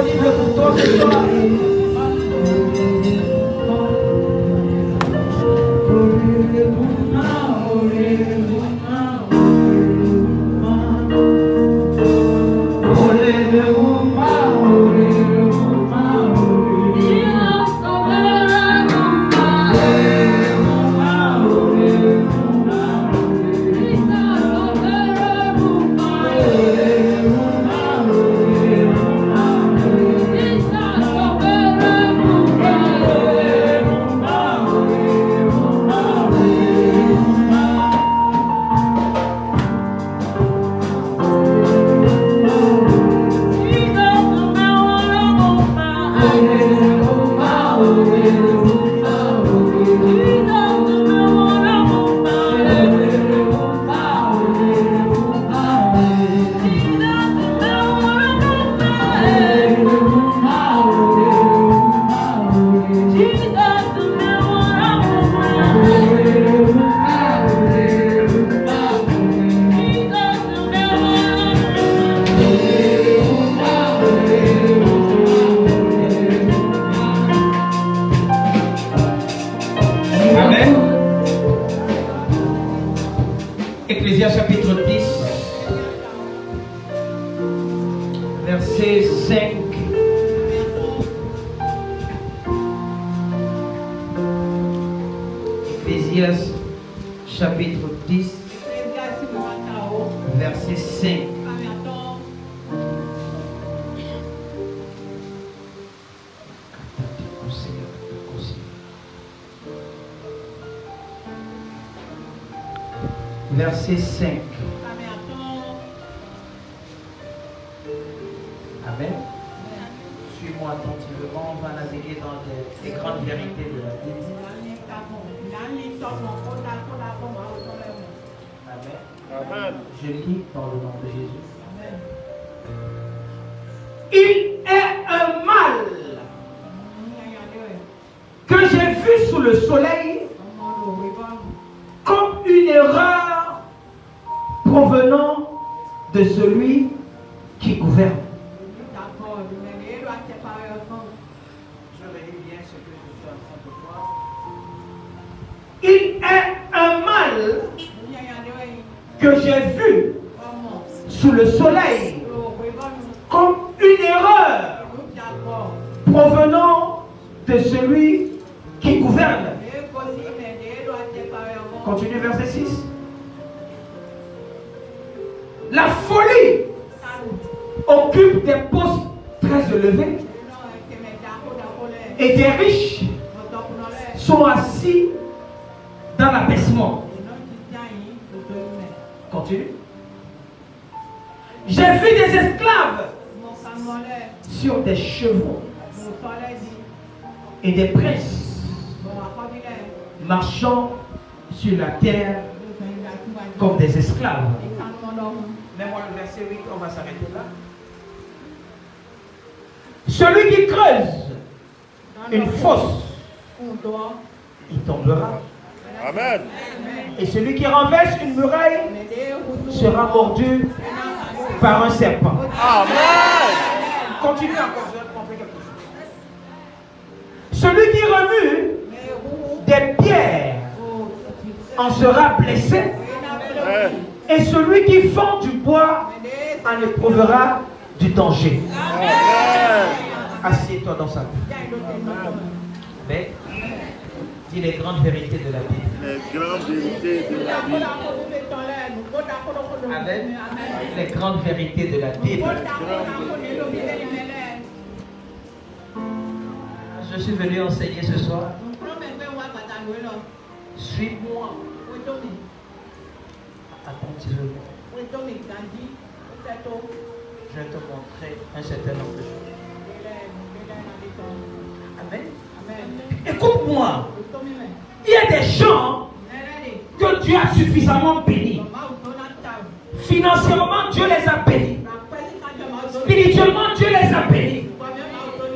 disponible pour toi ce soir. Ecclésias chapitre 10, verset 5. Ecclésias chapitre 10, verset 5. Verset 5. Amen. Suis-moi attentivement, on va naviguer dans les grandes vérités de la Bible. Amen. Je lis dans le nom de Jésus. Amen. Il est un mal que j'ai vu sous le soleil comme une erreur provenant de celui qui gouverne. Je relis bien ce que je suis en train de voir. Il est un mal que j'ai vu sous le soleil comme une erreur provenant de celui qui gouverne. Continue verset 6. La folie occupe des postes très élevés et des riches sont assis dans l'abaissement. Continue. J'ai vu des esclaves sur des chevaux et des princes marchant sur la terre comme des esclaves. Mets-moi le verset 8, on va s'arrêter là. Celui qui creuse une fosse, il tombera. Amen. Et celui qui renverse une muraille sera mordu par un serpent. Amen. Continue encore, je vais te montrer quelque chose. Celui qui remue des pierres en sera blessé. Amen. Et celui qui fend du bois en éprouvera du danger. Amen. Assieds-toi dans sa vie. Mais dis les grandes vérités de la Bible. Les grandes vérités de la Bible. Amen. Les grandes vérités de la Bible. Je suis venu enseigner ce soir. Suis-moi attentivement. Je vais te montrer un certain nombre de choses. Amen. Écoute-moi. Il y a des gens que Dieu a suffisamment bénis. Financièrement, Dieu les a bénis. Spirituellement, Dieu les a bénis.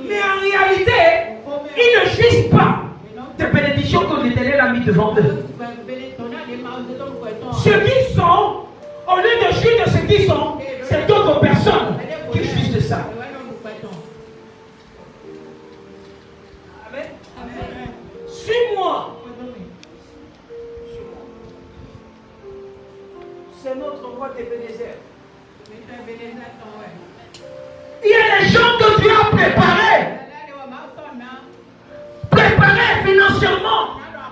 Mais en réalité, ils ne jouissent pas des bénédictions que l'Éternel a mis devant eux. Ce qu'ils sont, au lieu de jouir de ce qu'ils sont, c'est d'autres personnes qui jouissent de ça. notre roi d'Ebenezer. Il y a des gens que Dieu a préparés. Préparés financièrement,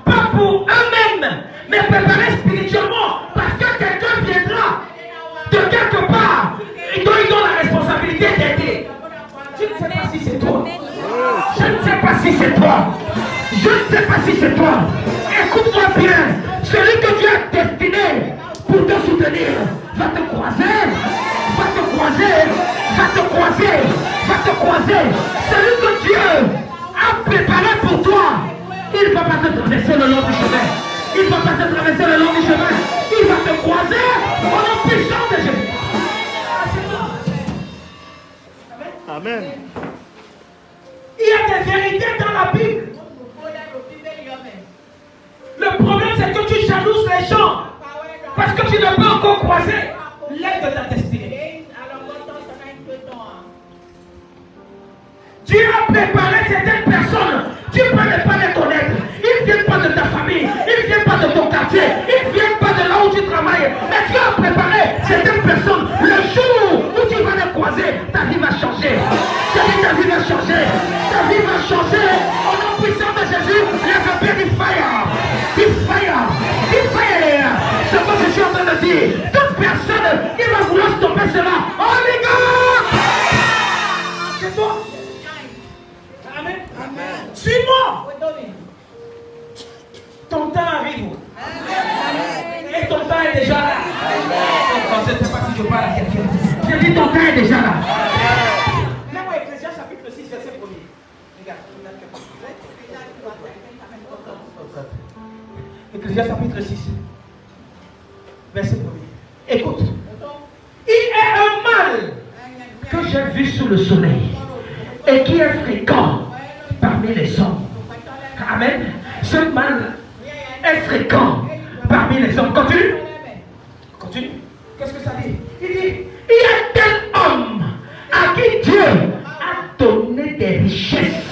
pas pour eux-mêmes, mais préparés spirituellement, parce que quelqu'un viendra de quelque part, et dont ils ont la responsabilité d'aider. Je ne sais pas si c'est toi. Je ne sais pas si c'est toi. Je ne sais pas si c'est toi. Écoute-moi bien. Celui que Dieu a destiné pour te soutenir va te croiser. Va te croiser. Va te croiser. Va te croiser. Celui que Dieu a préparé pour toi, il ne va pas te traverser le long du chemin. Il ne va pas te traverser le long du chemin. Il va te croiser au nom puissant de Jésus. Amen. Il y a des vérités dans la Bible. Le problème, c'est que tu jalouses les gens parce que tu n'as pas encore croisé l'aide de ta destinée. Dieu a préparé certaines personnes. Tu peux ne pas les connaître. Ils ne viennent pas de ta famille. Ils ne viennent pas de ton quartier. Ils ne viennent pas de là où tu travailles. Mais Dieu a préparé certaines personnes. Le jour où tu vas les croiser, ta vie va changer. Ta vie va changer. Ta vie va changer. Au nom puissant de Jésus, lève bien du fire. Du fire. Du fire. C'est ce que je suis en train de dire. Toute personne qui va vouloir stopper cela. Oh les gars! C'est toi. Amen. Amen. Suis-moi. Ton temps arrive. Amen. Et ton temps est déjà là. Amen. Je ne sais pas si je parle à quelqu'un. Je dis ton temps est déjà là. Même Ecclésiaste chapitre 6, verset 1er. Regarde. Ecclésiaste chapitre 6, verset 1er. Écoute. Il est un mal que j'ai vu sous le soleil et qui est fréquent parmi les hommes. Amen. Ce mal est fréquent parmi les hommes. Continue. Continue. Qu'est-ce que ça dit? Il dit, il y a tel homme à qui Dieu a donné des richesses,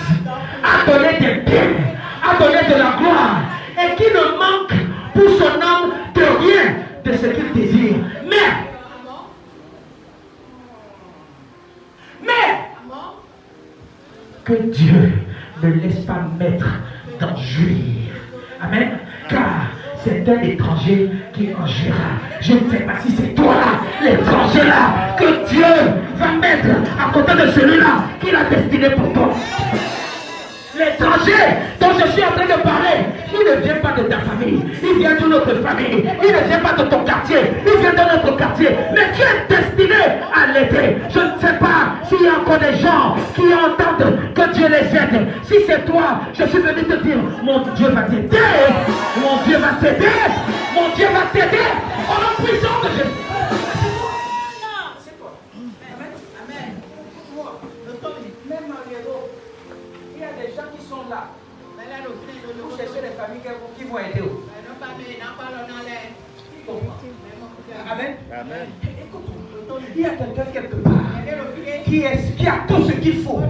a donné des biens, a donné de la gloire, et qui ne manque pour son âme de rien de ce qu'il désire. Mais que Dieu ne laisse pas mettre dans jouir. Amen. Car c'est un étranger qui en jouira. Je ne sais pas si c'est toi là, l'étranger là, que Dieu va mettre à côté de celui-là qu'il a destiné pour toi. L'étranger dont je suis en train de parler, il ne vient pas de ta famille, il vient de notre famille, il ne vient pas de ton quartier, il vient de notre quartier, mais tu es destiné à l'aider. Je ne sais pas s'il y a encore des gens qui entendent que Dieu les aide. Si c'est toi, je suis venu te dire, mon Dieu va t'aider, mon Dieu va t'aider, mon Dieu va t'aider, au nom puissant de Jésus. C'est toi. Amen. Amen. Même il y a des gens qui sont là pour chercher les familles qui vont aider. Amen. Amen. Écoute, il y a quelqu'un quelque part qui a tout ce qu'il faut.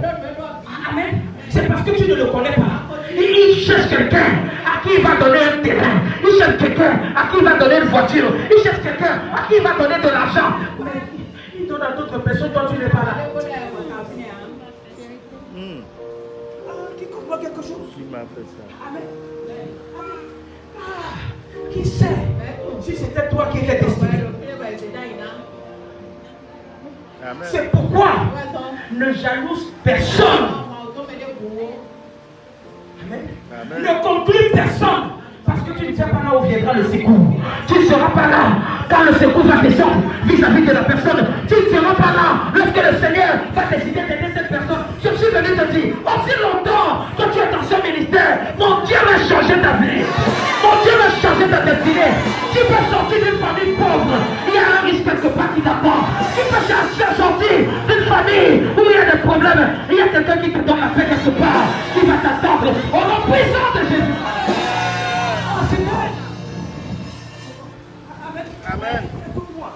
Amen. C'est parce que tu ne le connais pas. Il cherche quelqu'un à qui il va donner un terrain. Il cherche quelqu'un à qui il va donner une voiture. Il cherche quelqu'un à qui il va donner de l'argent. Mais il donne à d'autres personnes dont tu n'es pas là. Qui comprend quelque chose? Qui m'a fait ça? Amen. Qui sait si c'était toi qui étais destiné? Amen. C'est pourquoi ne jalouse personne. Amen. Amen. Ne conclue personne. Parce que tu ne sais pas là où viendra le secours. Tu ne seras pas là quand le secours va descendre vis-à-vis de la personne. Tu ne seras pas là lorsque le Seigneur va décider d'aider cette personne. Je suis venu te dire, aussi longtemps que tu es dans ce ministère, mon Dieu va changer ta vie. Mon Dieu va changer ta destinée. Tu peux sortir d'une famille pauvre. Il y a un risque quelque part qui t'attend. Tu peux sortir d'une famille où il y a des problèmes. Il y a quelqu'un qui te donne la paix quelque part. Qui va t'attendre au nom puissant de Jésus. Amen. Écoute-moi,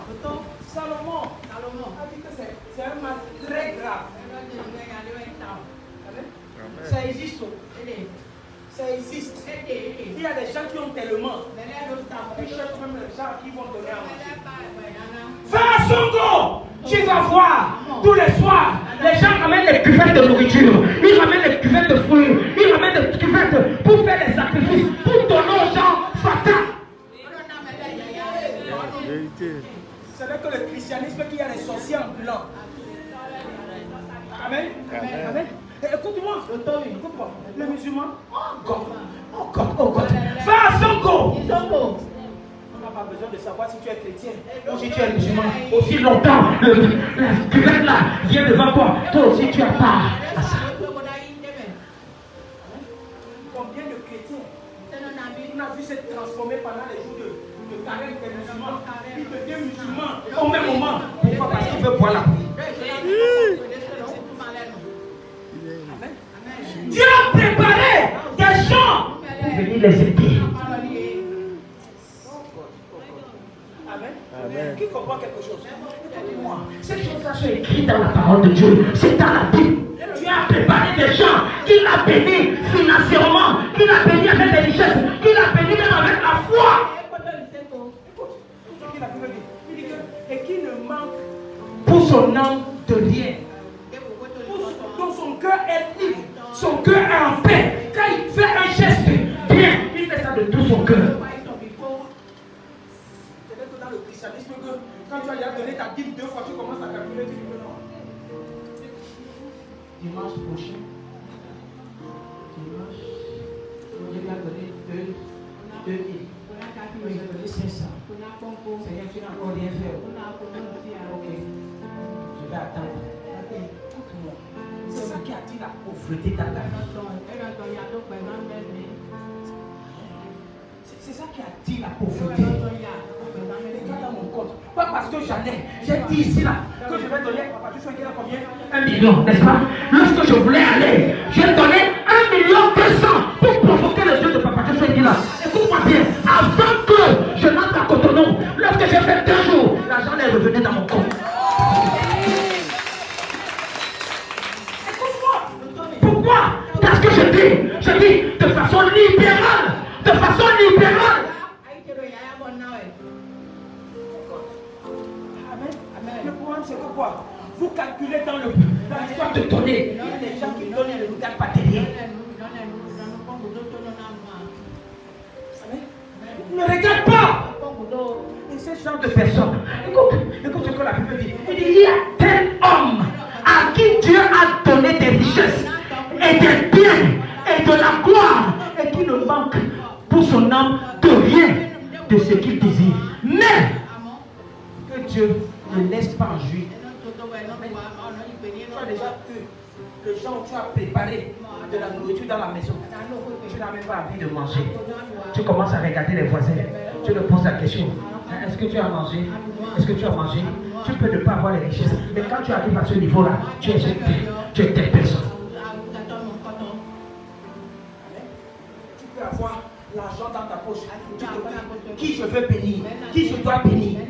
Salomon a dit que c'est un mal très grave. Amen. Ça existe. Ça existe. y a des gens qui ont tellement. Ils cherchent même les gens qui vont donner à manger. Va à Songo, tu vas voir tous les soirs. Les gens ramènent les cuvettes de nourriture. Ils ramènent les cuvettes de fruits. Ils ramènent des cuvettes pour faire des sacrifices. Pour donner aux gens Fata. C'est vrai que le christianisme qu'il y a les sorciers ambulants. Amen. Amen. Écoute-moi. Écoute-moi. Les musulmans. Oh God. Va à Songo. On n'a pas besoin de savoir si tu es chrétien ou si tu es musulman. Aussi longtemps, la cuvette là vient devant toi. Toi aussi tu as part à ça. Combien de chrétiens on a vu se transformer pendant les jours de carême des musulmans. Il devient musulman au même moment. Pourquoi? Parce qu'il veut boire la pluie. Dieu a préparé des gens pour venir les aider. Amen. Qui comprend quelque chose? Écoutez-moi. Ces choses-là sont écrites dans la parole de Dieu. C'est dans la Bible. Dieu a préparé des gens qu'il a bénis financièrement, qu'il a bénis avec des richesses, qu'il a bénis même avec la foi. Écoute ce qu'il a dit. Il dit que, et qui ne manque pour son âme de rien. Donc son cœur est libre, son cœur est en paix. Quand il fait un geste bien, il fait ça de tout son cœur. Dans le christianisme, que quand tu as déjà donné ta dîme 2 fois, tu commences à calculer, tu dis que non. Dimanche prochain, je vais donner 2 000. Je vais donner 500. Seigneur, tu n'as encore rien fait. Ok. Je vais attendre. Écoute-moi. C'est ça qui attire la pauvreté dans ta vie. C'est ça qui attire la pauvreté. Regarde dans mon compte. Pas parce que j'en ai. J'ai dit ici là que je vais donner à Papa Joshua qui a combien? 1 million, n'est-ce pas? Lorsque je voulais aller, j'ai donné 1 200 000 pour provoquer le Dieu de Papa Joshua qui est là. Écoute-moi bien. Avant que je n'entre à Cotonou, lorsque j'ai fait 2 jours, l'argent est revenu dans mon compte. Écoute-moi. Pourquoi? Parce que je dis de façon libérale. De façon libérale. Amen. Le problème c'est que quoi? Vous calculez dans l'histoire de donner. Il y a des gens qui donnent et ne regardent pas derrière. Ne regarde pas. Et ce genre de personnes, écoute ce que la Bible dit. Il dit, il y a tel homme à qui Dieu a donné des richesses et des biens et de la gloire et qui ne manque pour son âme de rien de ce qu'il désire. Mais que Dieu ne laisse pas en jouir. Tu as déjà eu le genre où tu as préparé de la nourriture dans la maison. Tu n'as même pas envie de manger. Tu commences à regarder les voisins. Tu leur poses la question. Est-ce que tu as mangé? Est-ce que tu as mangé? Tu peux ne pas avoir les richesses. Mais quand tu arrives à ce niveau-là, tu es telle personne. Tu peux avoir l'argent dans ta poche. Qui je veux bénir? Qui je dois bénir?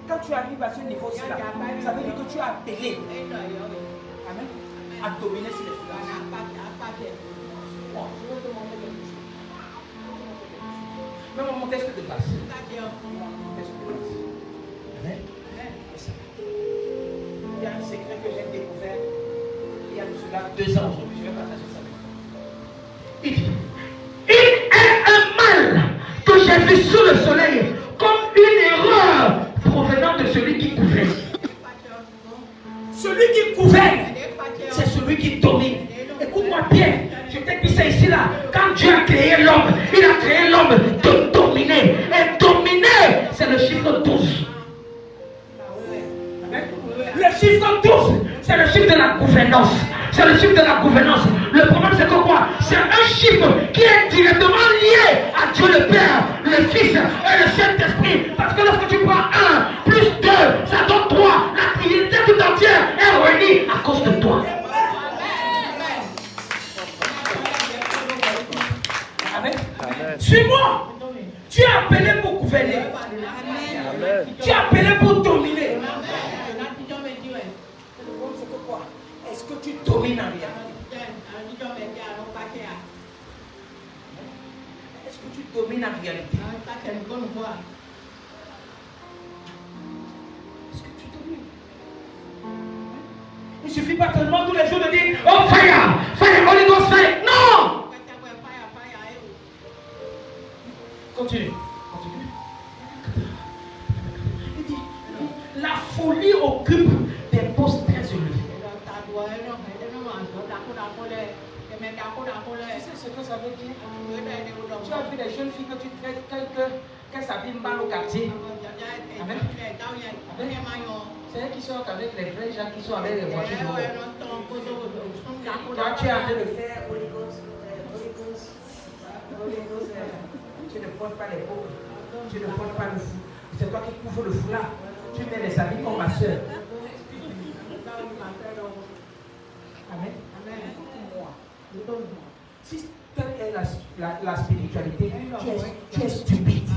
Quand tu arrives à ce niveau-ci, ça veut dire que tu as appelé. Amen. À dominer sur les finances. Mais mon test de base. Amen. Il y a un secret que j'ai découvert il y a de cela 2 ans aujourd'hui. Je vais partager ça avec vous. Il dit, il est un mal que j'ai vu sous le soleil comme une erreur provenant de celui qui gouverne. Celui qui gouverne, c'est celui qui domine. Écoute-moi bien, je t'ai dit ça ici là. Quand Dieu a créé l'homme, il a créé l'homme de dominer. Et dominer, c'est le chiffre 12. Le chiffre 12, c'est le chiffre de la gouvernance. C'est le chiffre de la gouvernance. Le problème c'est que quoi? C'est un chiffre qui est directement lié à Dieu le Père, le Fils et le Saint-Esprit. Parce que lorsque tu prends 1 plus 2, ça donne 3. La Trinité tout entière est réunie à cause de toi. Amen. Suis-moi. Tu es appelé pour gouverner. Amen. Tu es appelé pour dominer. Est-ce que tu domines en réalité? que tu domines en réalité? Est-ce que tu domines? Il ne suffit pas seulement tous les jours de dire oh fire, fire, Holy Ghost fire. Non! Continue. Il dit la folie occupe des postes très élevés. Tu sais ce que ça veut dire? Tu as vu des jeunes filles que tu traites qu'elles s'habillent mal au quartier. Amen. C'est elles qui sortent avec les vrais gens qui sont avec les voitures. Quand tu es en train de faire Holy Ghost, tu ne portes pas les pauvres, tu ne portes pas le fou. C'est toi qui couvres le foulard. Tu mets les habits comme ma soeur. Amen. Si telle est la spiritualité, tu es stupide.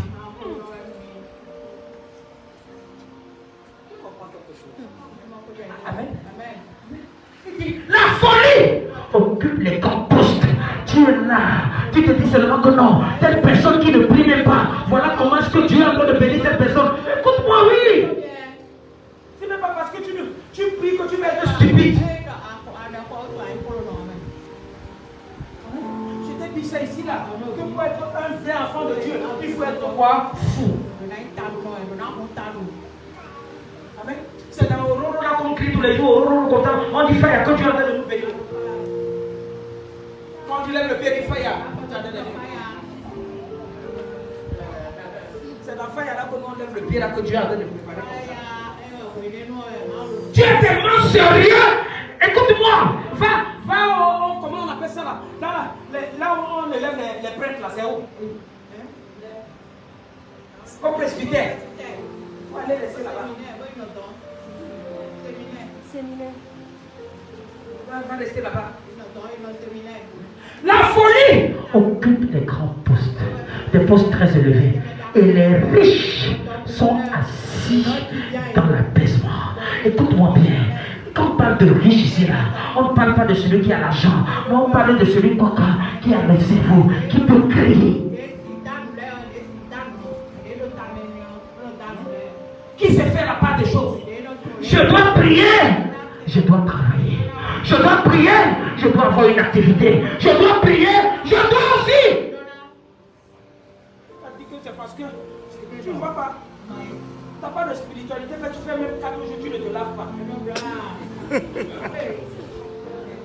Tu comprends quelque chose? Amen. La folie occupe les grands postes. Tu es là, tu te dis seulement que non, telle personne qui ne prie même pas, voilà comment est-ce que Dieu est en train de bénir cette personne. Écoute-moi, oui. Ce n'est pas parce que tu pries que tu vas être stupide. Je t'ai dit ça ici là, que pour être un vrai enfant de Dieu, il faut être quoi? Fou. Amen. C'est dans Aurora là qu'on crie tous les jours, Aurora content. On dit fire quand tu es en train de nous bénir. Quand tu lèves le pied, il dit fire. C'est dans fire là qu'on lève le pied là que Dieu est en train de préparer comme ça. Tu es tellement sérieux. Écoute-moi. Va comment on appelle ça là? Là où on élève les prêtres là, c'est où? Au presbytère. Il faut aller laisser là-bas. Va rester là-bas. La folie occupe les grands postes, des postes très élevés. Et les riches sont assis dans l'apaisement. Écoute-moi bien. Quand on parle de riche ici, là, on ne parle pas de celui qui a l'argent, mais on parle de celui qui a le cerveau, qui peut créer. Qui sait faire la part des choses. Je dois prier, je dois travailler. Je dois prier, je dois avoir une activité. Je dois prier, je dois aussi. Tu dis que c'est parce que tu ne vois pas. Tu n'as pas de spiritualité, mais tu fais même 4 jours, tu ne te laves pas.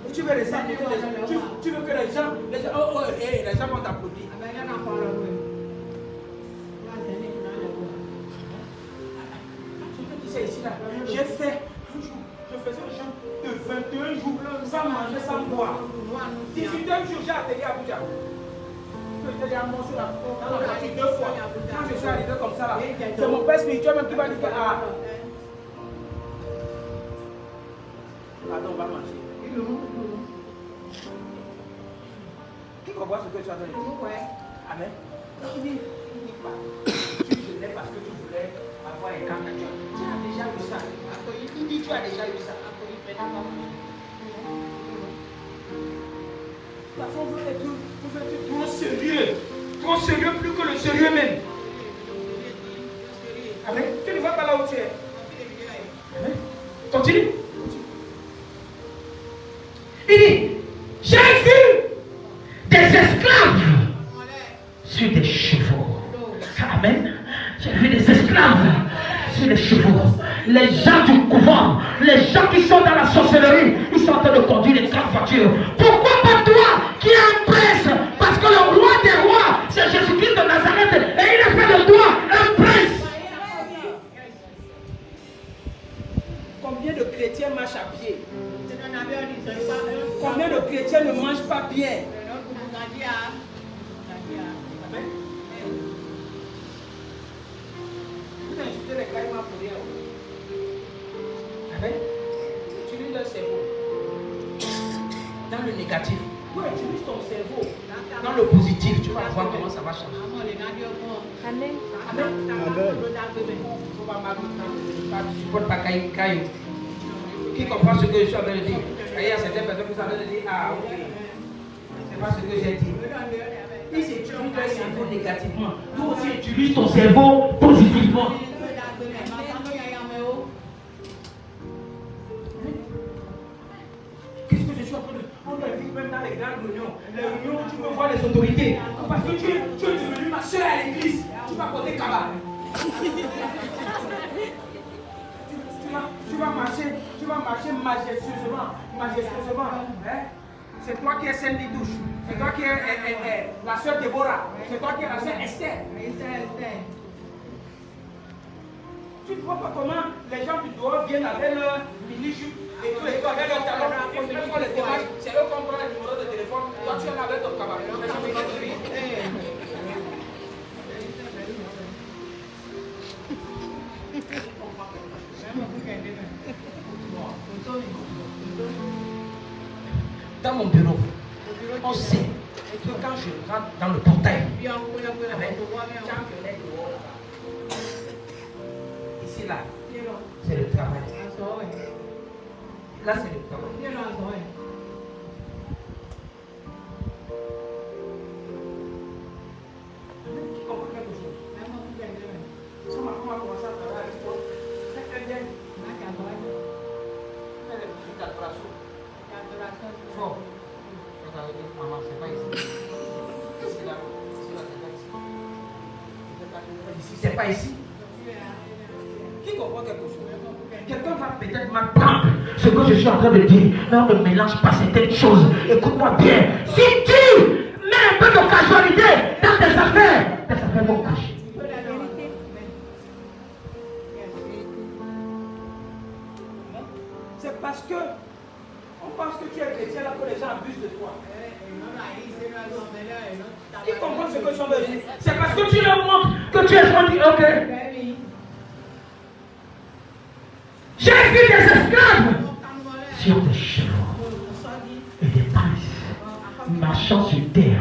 Et tu veux les gens, tu veux que les gens vont t'applaudir. Je te dis ici là, j'ai fait un jour, je faisais un jeûne de 21 jours, sans manger, sans boire. 18e jour, j'ai atterri à Abuja. Je te dis à mon soeur, dans la voiture 2 fois. Quand je suis arrivé comme ça là, c'est mon père spirituel même qui va dire que pardon, on va manger. Qui comprend ce que tu as dit? Amen. Il dit pas. Tu venais parce que tu voulais avoir un camp. Tu as déjà eu ça. Il dit tu as déjà eu ça. La femme veut être trop sérieux. Trop sérieux, plus que le sérieux même. Amen. Tu ne vas pas là où tu es. Amen. Continue. Il dit, j'ai vu des esclaves sur des chevaux. Amen. J'ai vu des esclaves sur des chevaux. Les gens du couvent, les gens qui sont dans la sorcellerie, ils sont en train de conduire des grandes voitures. Pourquoi pas toi qui es un prince? Parce que le roi des rois, c'est Jésus-Christ de Nazareth, et il a fait de toi un prince. Combien de chrétiens marchent à pied? Combien de chrétiens ne mangent pas bien? Amen. Vous insultez les caïmans pour rien. Amen. Utilise le cerveau. Dans le négatif. Oui, utilise ton cerveau. Dans le positif, tu vas voir comment ça va changer. Amen. Amen. Tu ne portes pas caillou. Qui comprend ce que je suis en train de dire? Il y a certaines personnes qui sont en train de dire, ah ok, c'est pas ce que j'ai dit. Ils utilisent leur cerveau négativement. Nous aussi utilise ton cerveau positivement. Qu'est-ce que je suis en train de... On invite même dans les grandes réunions. Les réunions où tu peux voir les autorités. Parce que tu es devenu ma soeur à l'église. Tu vas porter cabane. Tu vas marcher majestueusement. Hein? C'est toi qui es celle des douches. C'est toi qui es la soeur Déborah. C'est toi qui es la soeur Esther. Tu ne vois pas comment les gens du dehors viennent avec leur mini-jupe et tout, avec leur talon. Ils font les démarches. C'est eux qui ont le numéro de téléphone. Toi, tu es là avec ton cabane. Dans mon bureau, on sait que quand je rentre dans le portail, ici là, c'est le travail. Là, c'est le travail. Tu comprends quelque chose? Comment on va commencer à travailler avec toi? Très bien. Fais les petites adorations. Fort. Maman, c'est pas ici. C'est là. C'est pas ici. Qui comprend quelque chose? Quelqu'un va peut-être m'apprendre ce que je suis en train de dire, mais on ne mélange pas certaines choses. Écoute-moi bien. Si tu mets un peu de casualité dans tes affaires vont coucher. C'est parce que on pense que tu es chrétien là que les gens abusent de toi. Ils comprennent ce que je veux dire. C'est parce que tu leur montres que tu es gentil. Ok. J'ai vu des esclaves sur des chevaux et des princes marchant sur terre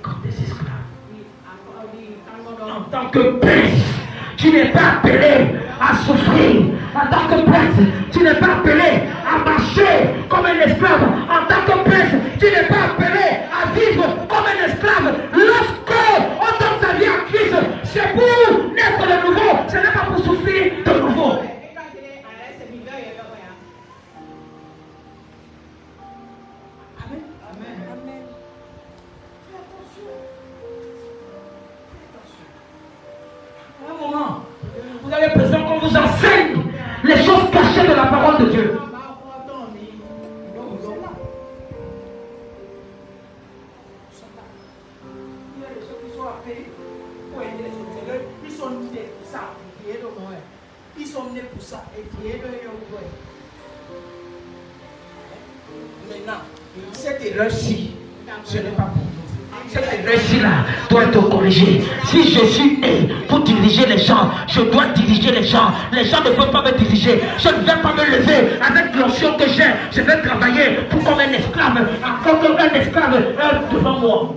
comme des esclaves. En tant que prince, tu n'es pas appelé à souffrir. En tant que prince, tu n'es pas appelé à marcher comme un esclave. En tant que prince, tu n'es pas appelé à vivre comme un esclave. Lorsqu'on donne sa vie à Christ, c'est pour naître de nouveau. Ce n'est pas pour souffrir de nouveau. Vous avez besoin qu'on vous enseigne les choses cachées de la parole de Dieu. Il y a des gens qui sont appelés pour aider les autres. Ils sont nés pour ça. Ils sont nés pour ça. Maintenant, cette erreur-ci, ce n'est pas pour nous. Cette erreur-ci-là doit être corrigée. Si je suis né pour diriger les gens, je dois diriger les gens. Les gens ne peuvent pas me diriger. Je ne vais pas me lever avec l'onction que j'ai. Je vais travailler pour comme un esclave, comme un esclave devant moi.